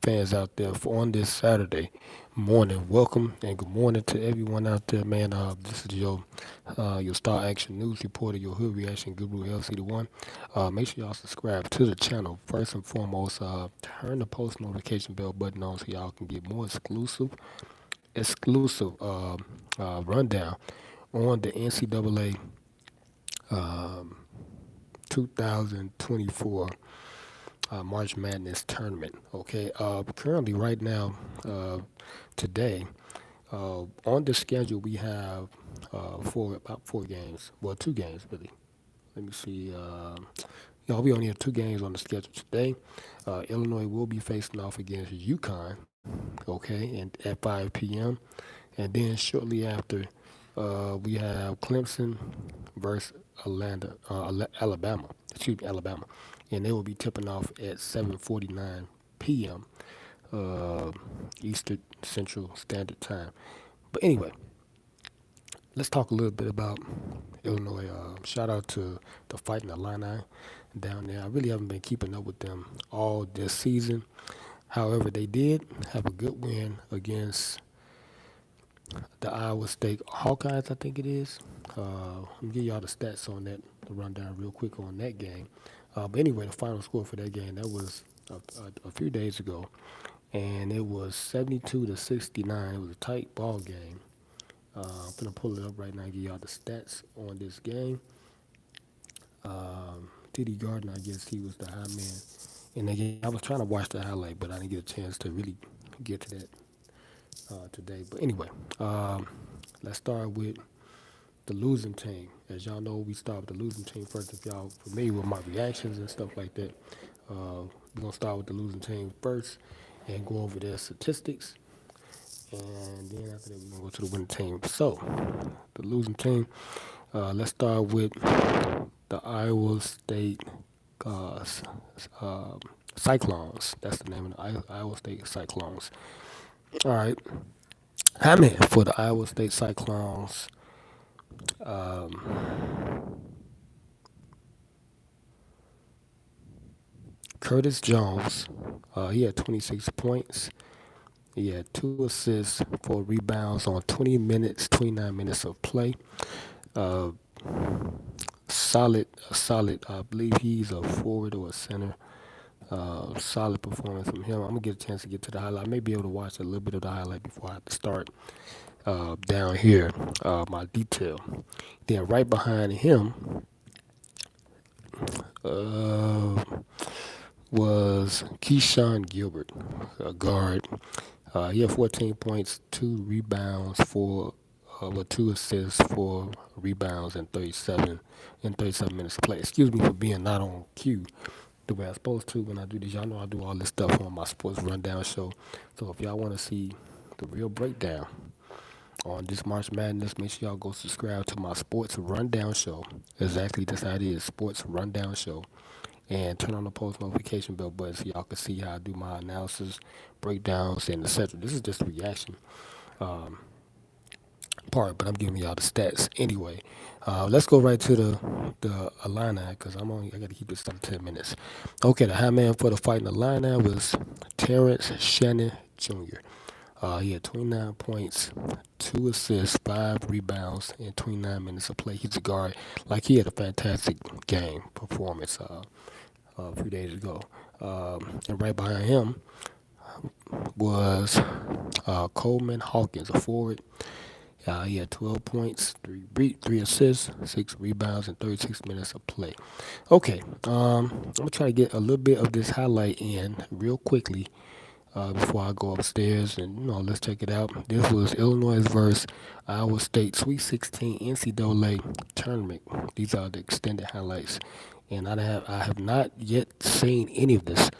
fans out there for on this Saturday morning. Welcome and good morning to everyone out there, man. This is your Star Action News reporter, your Hood Reaction Guru LCDAONE. Make sure y'all subscribe to the channel. First and foremost, turn the post notification bell button on so y'all can get more exclusive rundown on the NCAA um, 2024 March Madness tournament. Okay, currently right now, today, on the schedule we have about 4 games. Well, 2 games really. Let me see. We only have 2 games on the schedule today. Illinois will be facing off against Ucon. Okay, and at 5 p.m. And then shortly after, we have Clemson versus Alabama. Excuse me, Alabama, and they will be tipping off at 7:49 p.m. Uh, Eastern Central Standard Time. But anyway, let's talk a little bit about Illinois. Shout out to the Fighting Illini down there. I really haven't been keeping up with them all this season. However, they did have a good win against the Iowa State Hawkeyes, I think it is. Let me give y'all the stats on that, the rundown real quick on that game. But anyway, the final score for that game, that was a few days ago, and it was 72 to 69. It was a tight ball game. I'm gonna pull it up right now and give y'all the stats on this game. Diddy Gardner, I guess he was the high man in the game. I was trying to watch the highlight, but I didn't get a chance to really get to that today. But anyway, let's start with the losing team. As y'all know, we start with the losing team first. If y'all familiar with my reactions and stuff like that, we're gonna start with the losing team first and go over their statistics, and then after that, we're gonna go to the winning team. So, the losing team. Let's start with the Iowa State uh, s- uh, Cyclones. That's the name of the Iowa State Cyclones. All right. I'm in for the Iowa State Cyclones. Um, Curtis Jones, he had 26 points. He had 2 assists, 4 rebounds on 29 minutes of play. Uh, solid. I believe he's a forward or a center. Solid performance from him. I'm gonna get a chance to get to the highlight. I may be able to watch a little bit of the highlight before I have to start down here. My detail. Then right behind him uh, was Keyshawn Gilbert, a guard. He had 14 points, 2 rebounds, 2 assists, 4 rebounds, and 37 minutes of play. Excuse me for being not on cue the way I'm supposed to when I do this. Y'all know I do all this stuff on my sports rundown show. So if y'all want to see the real breakdown on this March Madness, make sure y'all go subscribe to my sports rundown show. Exactly, that's how it is, sports rundown show. And turn on the post notification bell button so y'all can see how I do my analysis, breakdowns, and etc. This is just a reaction um, part, but I'm giving y'all the stats anyway. Let's go right to the Illini because I got to keep this under 10 minutes. Okay, the high man for the Fighting Illini was Terrence Shannon Jr. He had 29 points, 2 assists, 5 rebounds, and 29 minutes of play. He's a guard. Like he had a fantastic game performance a few days ago. And right behind him was Coleman Hawkins, a forward. He had 12 points, 3 assists, 6 rebounds, and 36 minutes of play. Okay, I'm gonna try to get a little bit of this highlight in real quickly before I go upstairs and let's check it out. This was Illinois versus Iowa State Sweet 16 NCAA tournament. These are the extended highlights, and I have not yet seen any of this.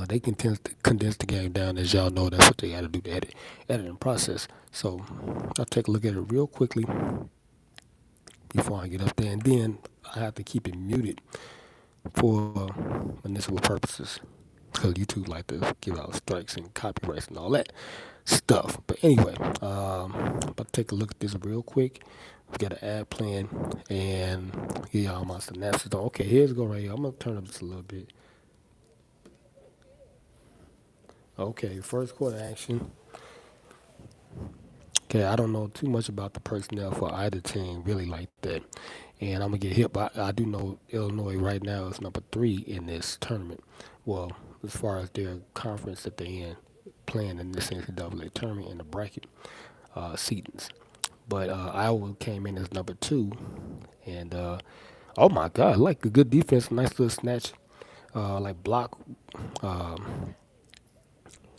They can condense the game down, as y'all know. That's what they got to do, the editing process. So I'll take a look at it real quickly before I get up there, and then I have to keep it muted for municipal purposes because YouTube like to give out strikes and copyrights and all that stuff. But anyway, I'm about to take a look at this real quick. We got an ad playing, and here y'all my synapses. Okay, here's go right here. I'm gonna turn up just a little bit. Okay, first quarter action. Okay, I don't know too much about the personnel for either team really like that. And I'm gonna get hit, but I do know Illinois right now is number three in this tournament. Well, as far as their conference that they're in, playing in this NCAA tournament in the bracket seedings. But Iowa came in as number two, and oh my God, like a good defense, nice little snatch, like block, um,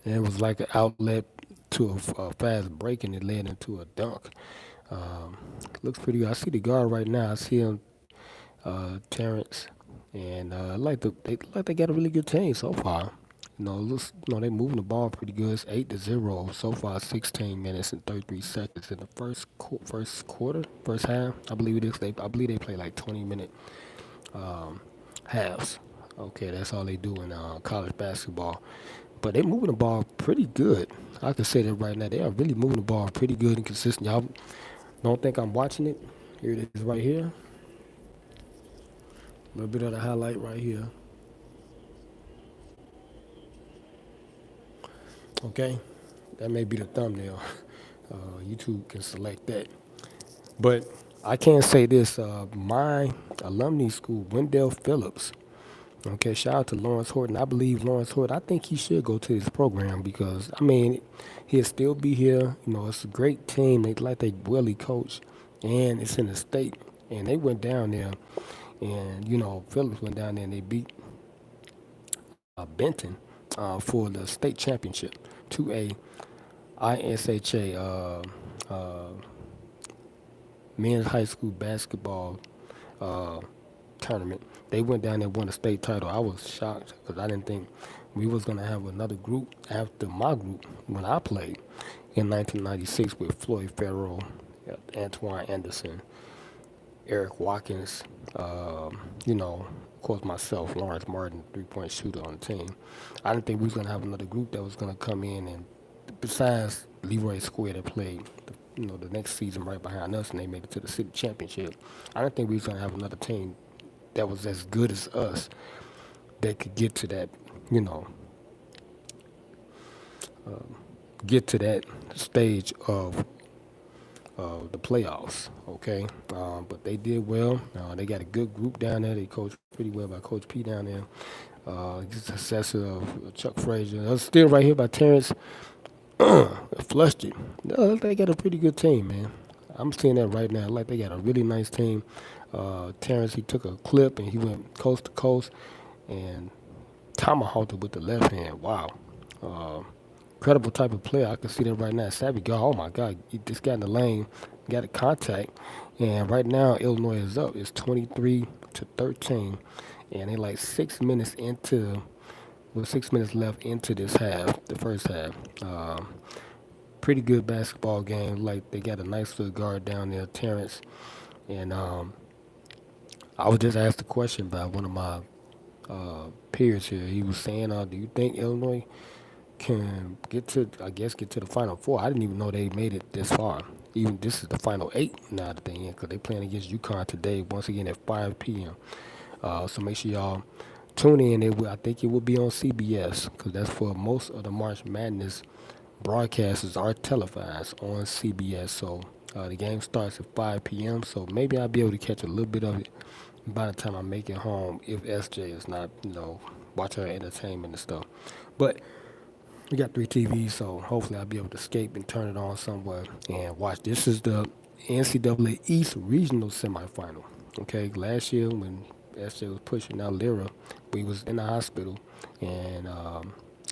and it was like an outlet to a fast break, and it led into a dunk. Um, looks pretty good. I see the guard right now. I see him, Terrence, and they got a really good team so far. Looks, they moving the ball pretty good. It's 8-0 so far. 16 minutes and 33 seconds in the first quarter, first half. I believe it is. I believe they play like 20-minute um, halves. Okay, that's all they do in college basketball. But they moving the ball pretty good. I can say that right now. They are really moving the ball pretty good and consistent. Y'all don't think I'm watching it? Here it is right here. A little bit of the highlight right here. Okay, that may be the thumbnail. YouTube can select that. But I can say this: my alumni school, Wendell Phillips. Okay, shout out to Lawrence Horton. I believe Lawrence Horton. I think he should go to this program because I mean, he'll still be here. It's a great team. They really coach, and it's in the state. And they went down there, and Phillips went down there and they beat Benton for the state championship, 2A ISHA uh, men's high school basketball uh, tournament. They went down there and won a state title. I was shocked because I didn't think we was gonna have another group after my group when I played in 1996 with Floyd Farrell, Antoine Anderson, Eric Watkins, of course myself, Lawrence Martin, 3-point shooter on the team. I didn't think we was gonna have another group that was gonna come in and besides Leroy Square that played the next season right behind us and they made it to the city championship. I didn't think we was gonna have another team that was as good as us that could you know, get to that stage of the playoffs. Okay, but they did well. They got a good group down there. They coached pretty well by Coach P down there. He's the successor of Chuck Frazier. That's still right here by Terrence flushed it. No, they got a pretty good team, man. I'm seeing that right now. Like they got a really nice team. Terrence, he took a clip and he went coast to coast and tomahawked it with the left hand. Wow. Uh, Incredible type of player. I can see that right now. Savvy guy. Oh my God. He just got in the lane, got a contact. And right now, Illinois is up. It's 23-13. And they like 6 minutes into, with 6 minutes left into this half, the first half. Pretty good basketball game. Like they got a nice little guard down there, Terrence. And I was just asked a question by one of my peers here. He was saying, "Do you think Illinois can get to the Final Four?" I didn't even know they made it this far. Even this is the Final Eight now that they in, because they playing against Ucon today once again at 5 p.m. So make sure y'all tune in. I think it will be on CBS because that's for most of the March Madness broadcasts are televised on CBS. So the game starts at 5 p.m. So maybe I'll be able to catch a little bit of it by the time I make it home if SJ is not, watching her entertainment and stuff. But we got three TVs, so hopefully I'll be able to escape and turn it on somewhere and watch. This is the NCAA East Regional Semifinal. Okay, last year when SJ was pushing out Lyra, we was in the hospital and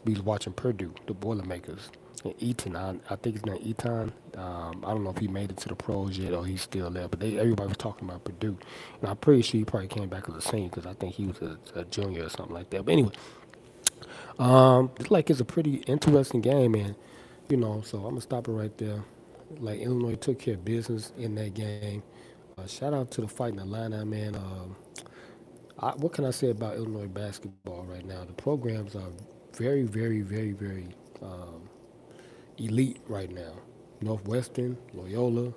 we was watching Purdue, the Boilermakers. And Eaton, I think his name Eaton. I don't know if he made it to the pros yet or he's still there, but everybody was talking about Purdue. And I'm pretty sure he probably came back as a senior because I think he was a junior or something like that. But anyway, it's a pretty interesting game, and so I'm gonna stop it right there. Like Illinois took care of business in that game. Shout out to the Fighting Illini, man. What can I say about Illinois basketball right now? The programs are very, very, very, very elite right now. Northwestern, Loyola,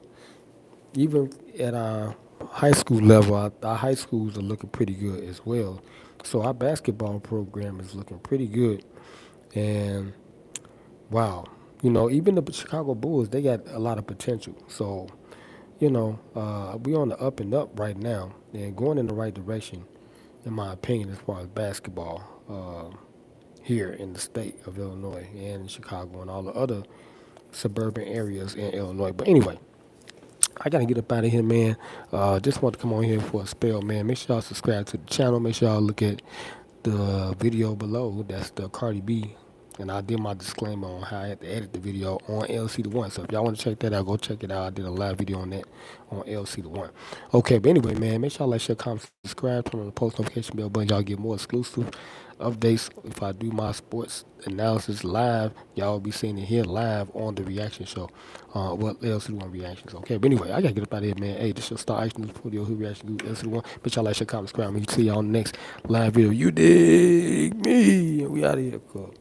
even at our high school level, our high schools are looking pretty good as well. So our basketball program is looking pretty good, and wow. Even the Chicago Bulls, they got a lot of potential. So, we on the up and up right now and going in the right direction, in my opinion, as far as basketball here in the state of Illinois and in Chicago and all the other suburban areas in Illinois. But anyway, I gotta get up out of here, man. Just want to come on here for a spell, man. Make sure y'all subscribe to the channel. Make sure y'all look at the video below. That's the Cardi B. And I did my disclaimer on how I had to edit the video on LC1. So if y'all want to check that out, go check it out. I did a live video on that on LC1. Okay, but anyway, man, make sure y'all like, share, comment, subscribe, turn on the post notification bell button. Y'all get more exclusive updates. If I do my sports analysis live, y'all will be seeing it here live on the reaction show. LC1 reactions. Okay, but anyway, I gotta get up out of here, man. Hey, this your Star Action News video. Who reaction to LC1? Make sure y'all like, share, comment, subscribe. Me see y'all on the next live video. You dig me? We out of here, cool.